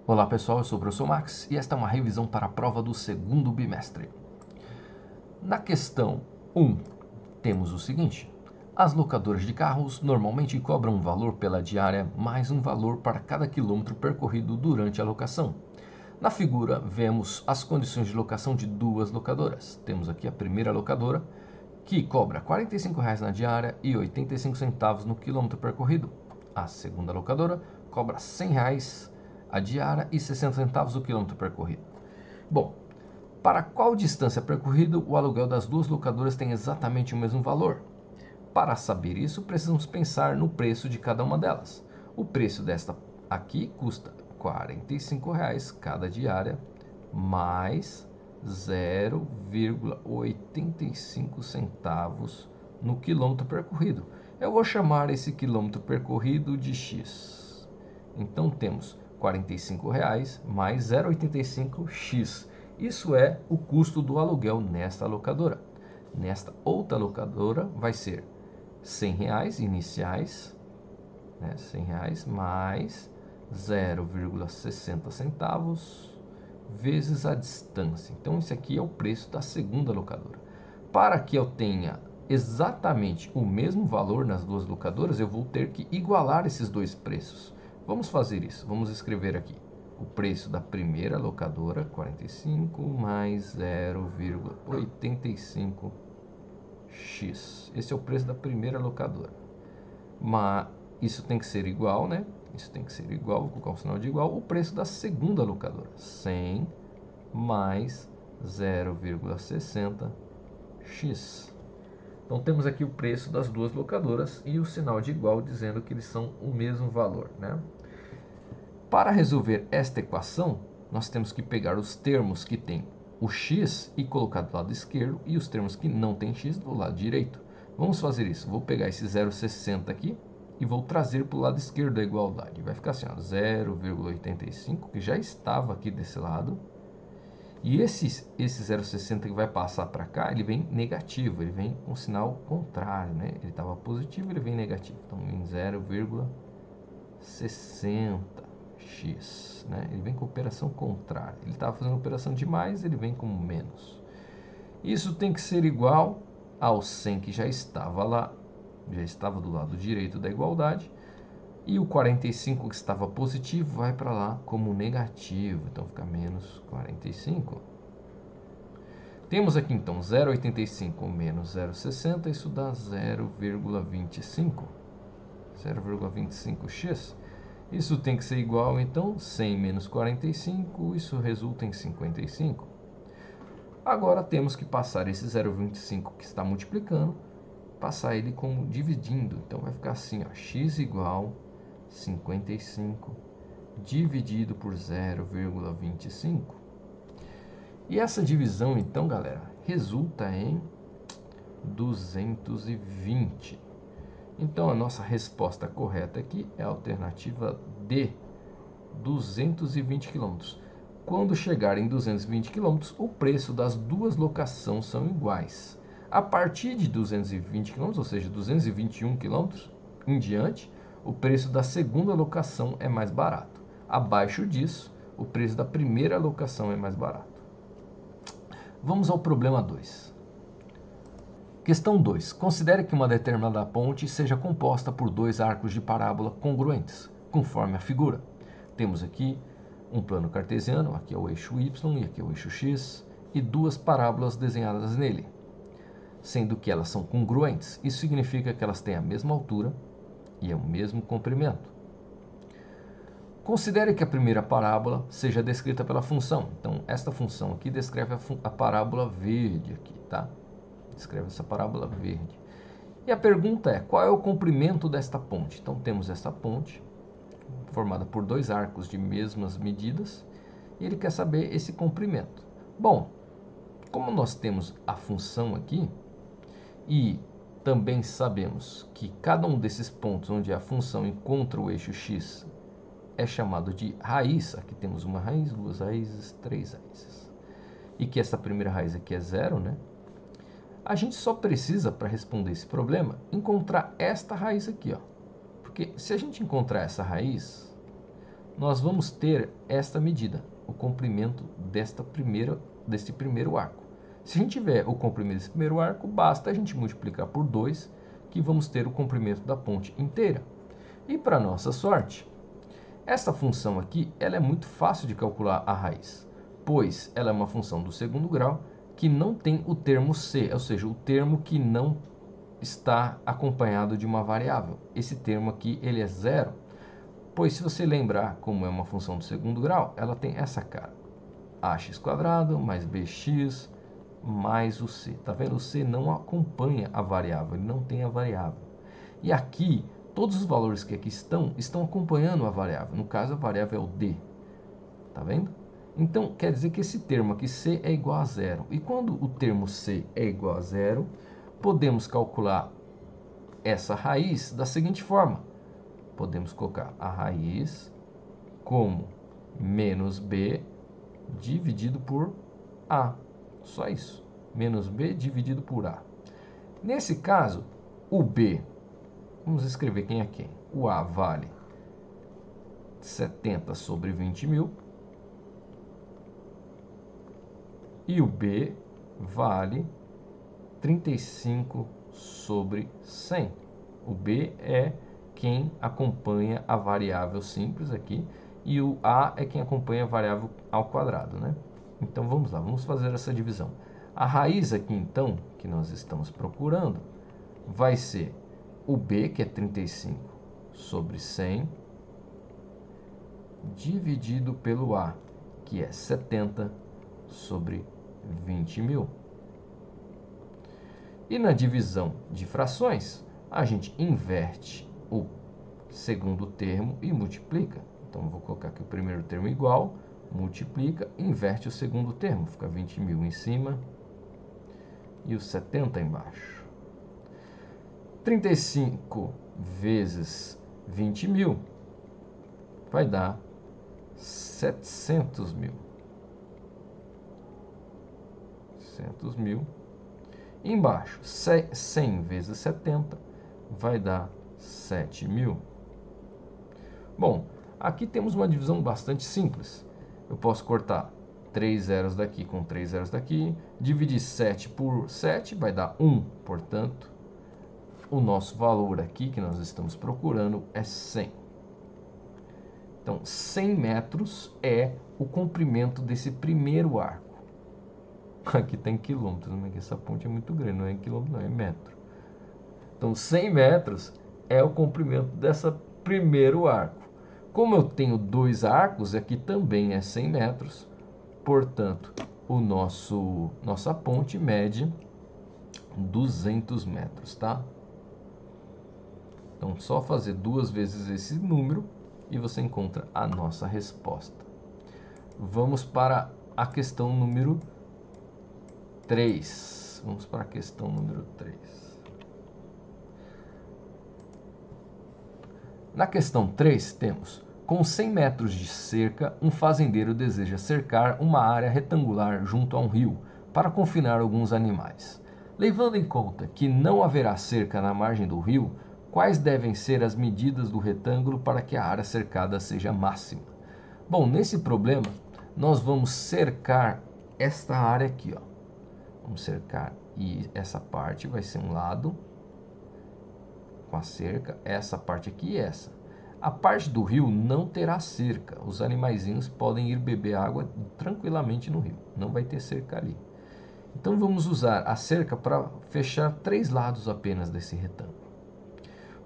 Olá pessoal, eu sou o professor Max e esta é uma revisão para a prova do segundo bimestre. Na questão 1, temos o seguinte: as locadoras de carros normalmente cobram um valor pela diária mais um valor para cada quilômetro percorrido durante a locação. Na figura, vemos as condições de locação de duas locadoras. Temos aqui a primeira locadora, que cobra R$ 45,00 na diária e 85 centavos no quilômetro percorrido. A segunda locadora cobra R$ 100,00 a diária e 60 centavos o quilômetro percorrido. Bom, para qual distância percorrida o aluguel das duas locadoras tem exatamente o mesmo valor? Para saber isso, precisamos pensar no preço de cada uma delas. O preço desta aqui custa R$ 45,00 cada diária, mais 0,85 centavos no quilômetro percorrido. Eu vou chamar esse quilômetro percorrido de X. Então temos R$ 45,00 mais 0,85x. Isso é o custo do aluguel nesta locadora. Nesta outra locadora vai ser R$ 100,00 iniciais, né? R$ 100,00 mais 0,60 centavos vezes a distância. Então esse aqui é o preço da segunda locadora. Para que eu tenha exatamente o mesmo valor nas duas locadoras, eu vou ter que igualar esses dois preços. Vamos fazer isso. Vamos escrever aqui o preço da primeira locadora, 45 mais 0,85x. Esse é o preço da primeira locadora. Mas isso tem que ser igual, né? Isso tem que ser igual, vou colocar um sinal de igual, o preço da segunda locadora. 100 mais 0,60x. Então temos aqui o preço das duas locadoras e o sinal de igual dizendo que eles são o mesmo valor, né? Para resolver esta equação, nós temos que pegar os termos que têm o x e colocar do lado esquerdo e os termos que não têm x do lado direito. Vamos fazer isso. Vou pegar esse 0,60 aqui e vou trazer para o lado esquerdo da igualdade. Vai ficar assim, 0,85, que já estava aqui desse lado. E esse 0,60 que vai passar para cá, ele vem negativo, ele vem com sinal contrário, né? Ele estava positivo, ele vem negativo. Então, vem 0,60x, né? Ele vem com operação contrária. Ele estava fazendo operação de mais, ele vem como menos. Isso tem que ser igual ao 100 que já estava lá, já estava do lado direito da igualdade. E o 45 que estava positivo vai para lá como negativo, então fica menos 45. Temos aqui então 0,85 menos 0,60, isso dá 0,25. 0,25x. Isso tem que ser igual, então, 100 menos 45, isso resulta em 55. Agora temos que passar esse 0,25 que está multiplicando, passar ele como dividindo. Então vai ficar assim, ó, x igual 55 dividido por 0,25. E essa divisão, então, galera, resulta em 220. Então, a nossa resposta correta aqui é a alternativa D, 220 km. Quando chegar em 220 km, o preço das duas locações são iguais. A partir de 220 km, ou seja, 221 km em diante, o preço da segunda locação é mais barato. Abaixo disso, o preço da primeira locação é mais barato. Vamos ao problema 2. Questão 2. Considere que uma determinada ponte seja composta por dois arcos de parábola congruentes, conforme a figura. Temos aqui um plano cartesiano, aqui é o eixo Y e aqui é o eixo X, e duas parábolas desenhadas nele, sendo que elas são congruentes. Isso significa que elas têm a mesma altura e o mesmo comprimento. Considere que a primeira parábola seja descrita pela função. Então, esta função aqui descreve a parábola verde aqui, tá? Descreve essa parábola verde. E a pergunta é, qual é o comprimento desta ponte? Então, temos essa ponte, formada por dois arcos de mesmas medidas, e ele quer saber esse comprimento. Bom, como nós temos a função aqui, e também sabemos que cada um desses pontos onde a função encontra o eixo x é chamado de raiz. Aqui temos uma raiz, duas raízes, três raízes. E que essa primeira raiz aqui é zero, né? A gente só precisa, para responder esse problema, encontrar esta raiz aqui, ó. Porque se a gente encontrar essa raiz, nós vamos ter esta medida, o comprimento deste primeiro arco. Se a gente tiver o comprimento desse primeiro arco, basta a gente multiplicar por 2, que vamos ter o comprimento da ponte inteira. E para nossa sorte, essa função aqui ela é muito fácil de calcular a raiz, pois ela é uma função do segundo grau que não tem o termo c, ou seja, o termo que não está acompanhado de uma variável. Esse termo aqui ele é zero, pois se você lembrar como é uma função do segundo grau, ela tem essa cara, ax² mais bx mais o c. Tá vendo? O c não acompanha a variável, ele não tem a variável. E aqui, todos os valores que aqui estão acompanhando a variável. No caso, a variável é o d. Tá vendo? Então, quer dizer que esse termo aqui, c, é igual a zero. E quando o termo c é igual a zero, podemos calcular essa raiz da seguinte forma. Podemos colocar a raiz como menos b dividido por a. Só isso. Menos b dividido por a. Nesse caso, o b, vamos escrever quem é quem. O a vale 70 sobre 20 mil. E o b vale 35 sobre 100. O b é quem acompanha a variável simples aqui. E o a é quem acompanha a variável ao quadrado, né? Então vamos lá, vamos fazer essa divisão. A raiz aqui então, que nós estamos procurando, vai ser o b, que é 35 sobre 100, dividido pelo a, que é 70 sobre 20 mil. E na divisão de frações, a gente inverte o segundo termo e multiplica. Então, eu vou colocar aqui o primeiro termo igual, multiplica, inverte o segundo termo. Fica 20 mil em cima e os 70 embaixo. 35 vezes 20 mil vai dar 700 mil. 700 mil. Embaixo, 100 vezes 70 vai dar 7 mil. Bom, aqui temos uma divisão bastante simples. Eu posso cortar 3 zeros daqui com 3 zeros daqui. Dividir 7 por 7 vai dar 1. Portanto, o nosso valor aqui que nós estamos procurando é 100. Então, 100 metros é o comprimento desse primeiro arco. Aqui tem quilômetros, mas essa ponte é muito grande, não é em quilômetro, não, é metro. Então, 100 metros é o comprimento desse primeiro arco. Como eu tenho dois arcos, aqui também é 100 metros. Portanto, nossa ponte mede 200 metros, tá? Então, só fazer duas vezes esse número e você encontra a nossa resposta. Vamos para a questão número 3. Vamos para a questão número 3. Na questão 3 temos: com 100 metros de cerca, um fazendeiro deseja cercar uma área retangular junto a um rio para confinar alguns animais. Levando em conta que não haverá cerca na margem do rio, quais devem ser as medidas do retângulo para que a área cercada seja máxima? Bom, nesse problema, nós vamos cercar esta área aqui, ó. Vamos cercar, e essa parte vai ser um lado com a cerca, essa parte aqui e essa. A parte do rio não terá cerca, os animaizinhos podem ir beber água tranquilamente no rio, não vai ter cerca ali. Então vamos usar a cerca para fechar 3 lados apenas desse retângulo.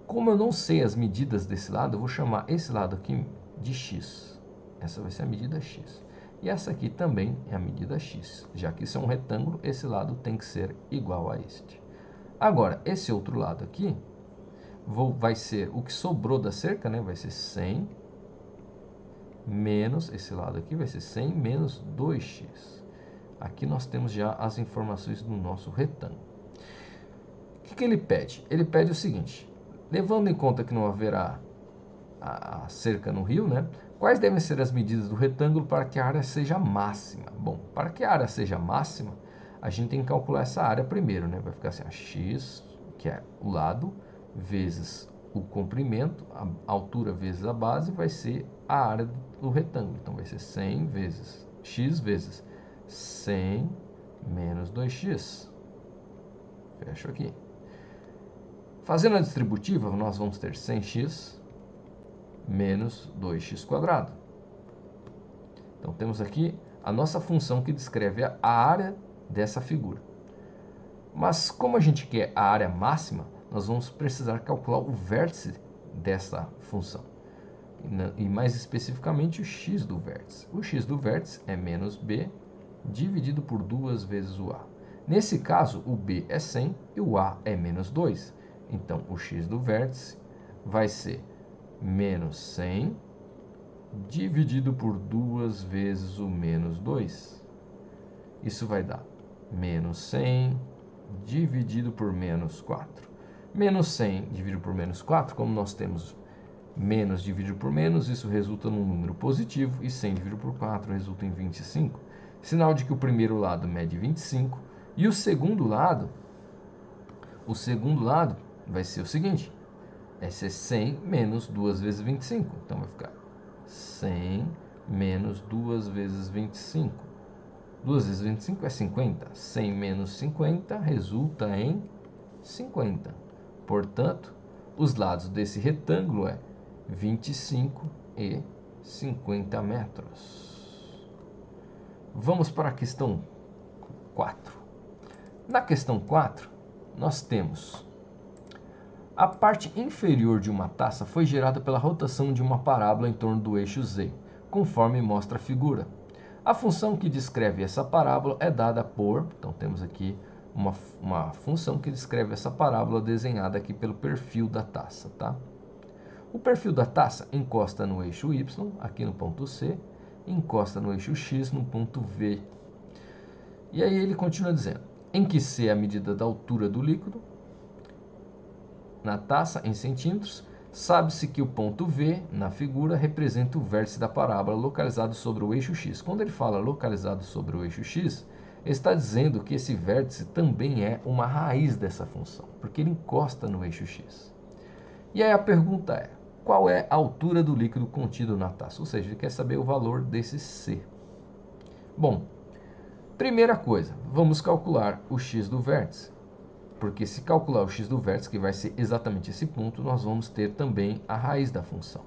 Como eu não sei as medidas desse lado, eu vou chamar esse lado aqui de x. Essa vai ser a medida x. E essa aqui também é a medida x. Já que isso é um retângulo, esse lado tem que ser igual a este. Agora, esse outro lado aqui vai ser o que sobrou da cerca, né? Vai ser 100 menos, esse lado aqui vai ser 100 menos 2x. Aqui nós temos já as informações do nosso retângulo. O que ele pede? Ele pede o seguinte: levando em conta que não haverá a cerca no rio, né? Quais devem ser as medidas do retângulo para que a área seja máxima? Bom, para que a área seja máxima, a gente tem que calcular essa área primeiro, né? Vai ficar assim, a x, que é o lado, vezes o comprimento, a altura vezes a base, vai ser a área do retângulo. Então, vai ser 100 vezes x vezes 100 menos 2x. Fecho aqui. Fazendo a distributiva, nós vamos ter 100x menos 2x². Então, temos aqui a nossa função que descreve a área dessa figura. Mas, como a gente quer a área máxima, nós vamos precisar calcular o vértice dessa função. E mais especificamente o x do vértice. O x do vértice é menos b dividido por 2 vezes o a. Nesse caso, o b é 100 e o a é menos 2. Então, o x do vértice vai ser menos 100 dividido por 2 vezes o menos 2. Isso vai dar menos 100 dividido por menos 4. Menos 100 dividido por menos 4, como nós temos menos dividido por menos, isso resulta num número positivo, e 100 dividido por 4 resulta em 25. Sinal de que o primeiro lado mede 25, e o segundo lado vai ser o seguinte, vai ser 100 menos 2 vezes 25. Então, vai ficar 100 menos 2 vezes 25. 2 vezes 25 é 50. 100 menos 50 resulta em 50. Portanto, os lados desse retângulo é 25 e 50 metros. Vamos para a questão 4. Na questão 4, nós temos a parte inferior de uma taça foi gerada pela rotação de uma parábola em torno do eixo Z, conforme mostra a figura. A função que descreve essa parábola é dada por... Então, temos aqui uma função que descreve essa parábola desenhada aqui pelo perfil da taça, tá? O perfil da taça encosta no eixo Y, aqui no ponto C, encosta no eixo X, no ponto V. E aí ele continua dizendo, em que C é a medida da altura do líquido na taça em centímetros, sabe-se que o ponto V na figura representa o vértice da parábola localizado sobre o eixo X. Quando ele fala localizado sobre o eixo X, ele está dizendo que esse vértice também é uma raiz dessa função, porque ele encosta no eixo X. E aí a pergunta é, qual é a altura do líquido contido na taça? Ou seja, ele quer saber o valor desse C. Bom, primeira coisa, vamos calcular o X do vértice. Porque se calcular o x do vértice, que vai ser exatamente esse ponto, nós vamos ter também a raiz da função.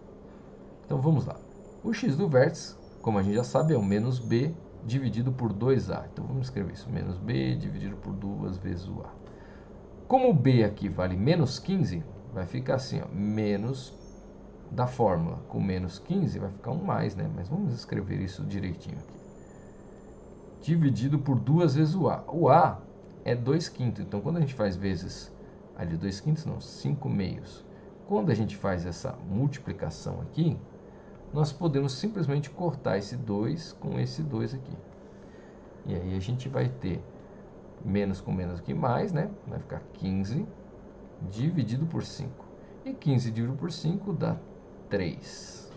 Então vamos lá. O x do vértice, como a gente já sabe, é o menos b dividido por 2a. Então vamos escrever isso, menos b dividido por 2 vezes o a. Como o b aqui vale menos 15, vai ficar assim, ó, menos da fórmula. Com menos 15 vai ficar um mais, né? Mas vamos escrever isso direitinho aqui. Dividido por 2 vezes o a. O a é 2/5. Então, quando a gente faz vezes, ali 2/5 não, 5/2. Quando a gente faz essa multiplicação aqui, nós podemos simplesmente cortar esse 2 com esse 2 aqui. E aí a gente vai ter menos com menos aqui mais, né? Vai ficar 15 dividido por 5. E 15 dividido por 5 dá 3.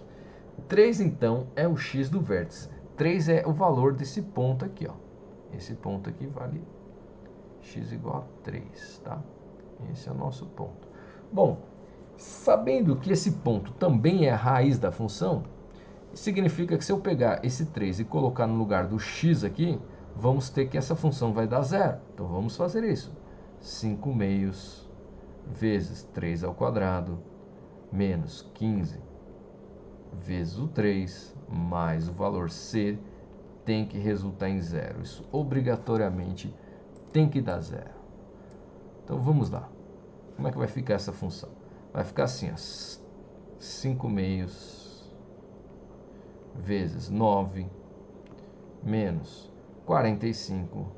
3, então, é o x do vértice. 3 é o valor desse ponto aqui, ó. Esse ponto aqui vale x igual a 3, tá? Esse é o nosso ponto. Bom, sabendo que esse ponto também é a raiz da função, significa que se eu pegar esse 3 e colocar no lugar do x aqui, vamos ter que essa função vai dar zero. Então vamos fazer isso. 5/2 vezes 3 ao quadrado menos 15 vezes o 3 mais o valor c tem que resultar em zero. Isso obrigatoriamente tem que dar zero. Então vamos lá. Como é que vai ficar essa função? Vai ficar assim, ó, 5/2 vezes 9 menos 45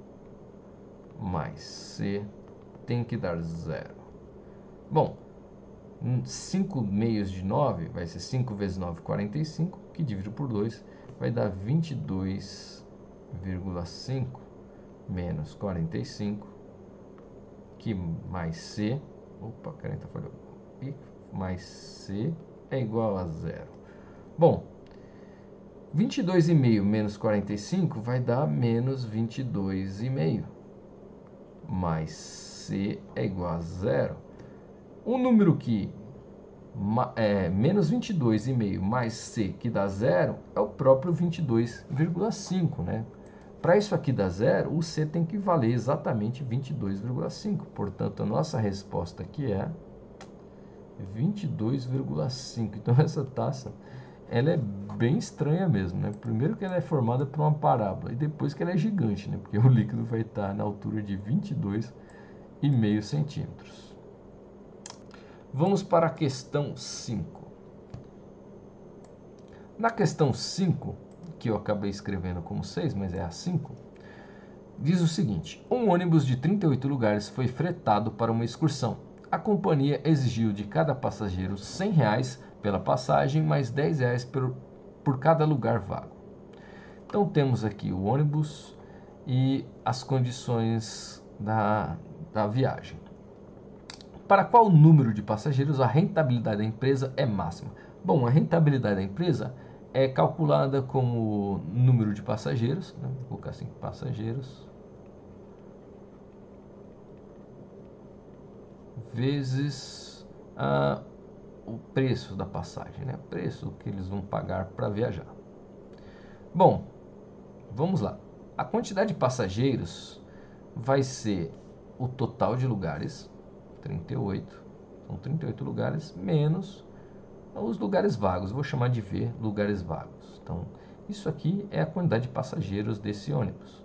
mais c tem que dar zero. Bom, 5/2 de 9 vai ser 5 vezes 9, 45, que dividido por 2 vai dar 22,5 menos 45, que mais c, opa, a caneta falhou, e mais c é igual a zero. Bom, 22,5 menos 45 vai dar menos 22,5, mais c é igual a zero. Um número que menos 22,5 mais C, que dá zero, é o próprio 22,5, né? Para isso aqui dar zero, o C tem que valer exatamente 22,5. Portanto, a nossa resposta aqui é 22,5. Então, essa taça, ela é bem estranha mesmo, né? Primeiro que ela é formada por uma parábola e depois que ela é gigante, né? Porque o líquido vai estar na altura de 22,5 centímetros. Vamos para a questão 5. Na questão 5, que eu acabei escrevendo como 6, mas é a 5, diz o seguinte: um ônibus de 38 lugares foi fretado para uma excursão. A companhia exigiu de cada passageiro R$ 100 pela passagem, mais R$ 10 por cada lugar vago. Então temos aqui o ônibus e as condições da viagem. Para qual número de passageiros a rentabilidade da empresa é máxima? Bom, a rentabilidade da empresa é calculada como número de passageiros, né? Vou colocar assim, passageiros, vezes o preço da passagem, né? O preço que eles vão pagar para viajar. Bom, vamos lá. A quantidade de passageiros vai ser o total de lugares, 38, são 38 lugares, menos os lugares vagos, vou chamar de V, lugares vagos. Então, isso aqui é a quantidade de passageiros desse ônibus.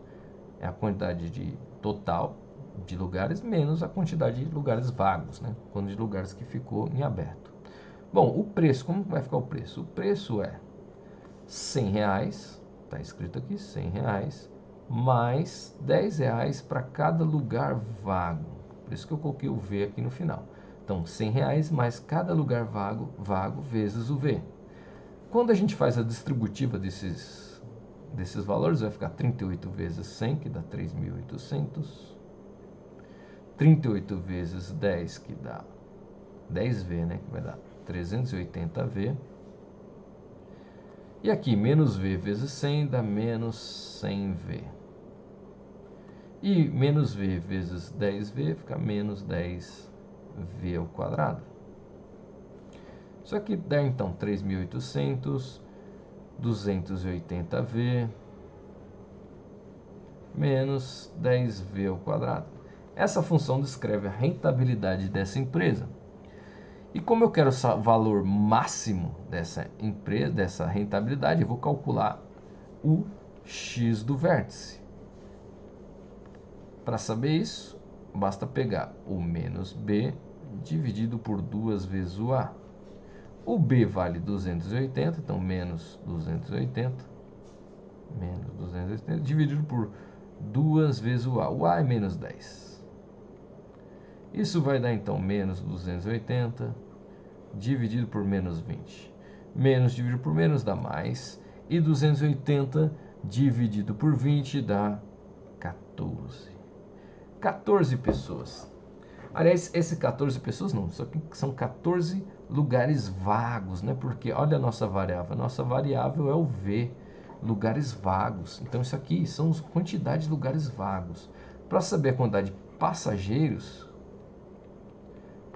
É a quantidade de total de lugares menos a quantidade de lugares vagos, né? Quantidade de lugares que ficou em aberto. Bom, o preço, como vai ficar o preço? O preço é R$ 100, está escrito aqui R$ 100, mais R$ 10 para cada lugar vago. Por isso que eu coloquei o V aqui no final. Então, R$ 100 mais cada lugar vago vezes o V. Quando a gente faz a distributiva desses valores, vai ficar 38 vezes 100, que dá 3.800. 38 vezes 10, que dá 10V, né? Que vai dar 380V. E aqui, menos V vezes 100 dá menos 100V. E menos V vezes 10V fica menos 10V ao quadrado. Isso aqui dá então 3.800, 280V, menos 10V ao quadrado. Essa função descreve a rentabilidade dessa empresa. E como eu quero o valor máximo dessa empresa, dessa rentabilidade, eu vou calcular o x do vértice. Para saber isso, basta pegar o menos b dividido por 2 vezes o a. O b vale 280, então menos 280, dividido por 2 vezes o a. O a é menos 10. Isso vai dar então menos 280 dividido por menos 20. Menos dividido por menos dá mais. E 280 dividido por 20 dá 14. 14 pessoas. Aliás, esse 14 pessoas não, só que são 14 lugares vagos, né? Porque olha a nossa variável. A nossa variável é o V, lugares vagos. Então isso aqui são as quantidades de lugares vagos. Para saber a quantidade de passageiros,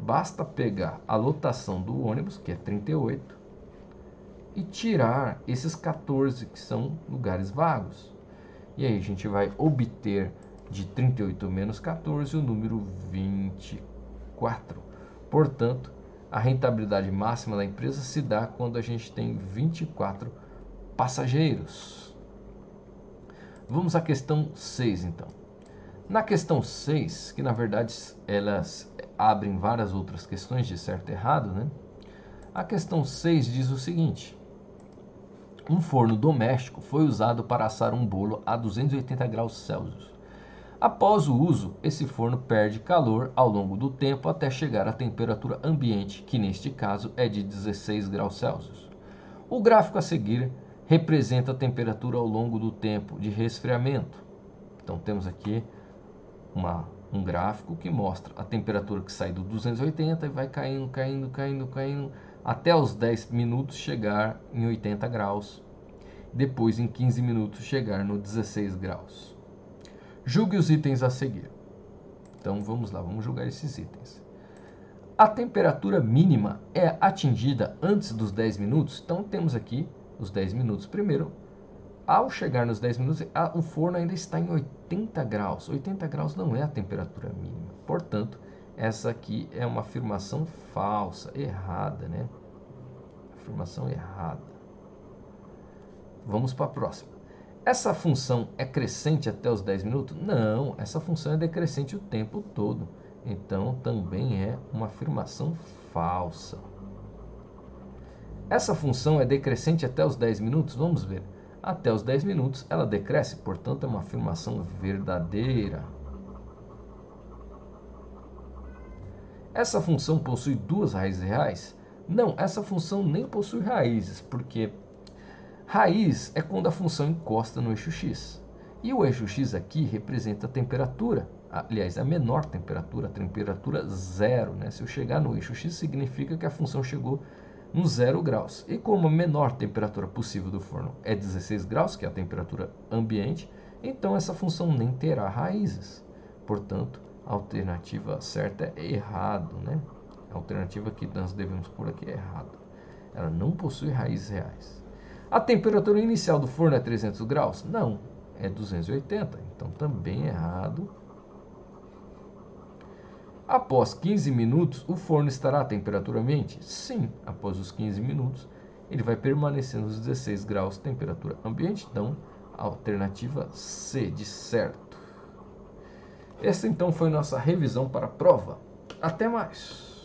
basta pegar a lotação do ônibus, que é 38, e tirar esses 14 que são lugares vagos. E aí a gente vai obter de 38 menos 14 o número 24. Portanto, a rentabilidade máxima da empresa se dá quando a gente tem 24 passageiros. Vamos à questão 6 então. Na questão 6, que na verdade elas abrem várias outras questões de certo e errado, né? A questão 6 diz o seguinte: um forno doméstico foi usado para assar um bolo a 280 graus Celsius. Após o uso, esse forno perde calor ao longo do tempo até chegar à temperatura ambiente, que neste caso é de 16 graus Celsius. O gráfico a seguir representa a temperatura ao longo do tempo de resfriamento. Então temos aqui um gráfico que mostra a temperatura que sai do 280 e vai caindo, até os 10 minutos chegar em 80 graus. Depois, em 15 minutos, chegar no 16 graus. Julgue os itens a seguir. Então, vamos lá, vamos julgar esses itens. A temperatura mínima é atingida antes dos 10 minutos. Então temos aqui os 10 minutos primeiro. Ao chegar nos 10 minutos, o forno ainda está em 80 graus. 80 graus não é a temperatura mínima. Portanto, essa aqui é uma afirmação falsa, errada, né? Afirmação errada. Vamos para a próxima. Essa função é crescente até os 10 minutos? Não, essa função é decrescente o tempo todo. Então, também é uma afirmação falsa. Essa função é decrescente até os 10 minutos? Vamos ver. Até os 10 minutos ela decresce, portanto é uma afirmação verdadeira. Essa função possui duas raízes reais? Não, essa função nem possui raízes, porque raiz é quando a função encosta no eixo x. E o eixo x aqui representa a temperatura, aliás, a menor temperatura, a temperatura zero, né? Se eu chegar no eixo x, significa que a função chegou no 0 graus. E como a menor temperatura possível do forno é 16 graus, que é a temperatura ambiente, então essa função nem terá raízes. Portanto, a alternativa certa é errado, né? A alternativa que nós devemos pôr aqui é errado. Ela não possui raízes reais. A temperatura inicial do forno é 300 graus? Não, é 280, então também é errado. Após 15 minutos, o forno estará a temperatura ambiente? Sim, após os 15 minutos, ele vai permanecer nos 16 graus temperatura ambiente, então a alternativa C de certo. Essa então foi nossa revisão para a prova. Até mais!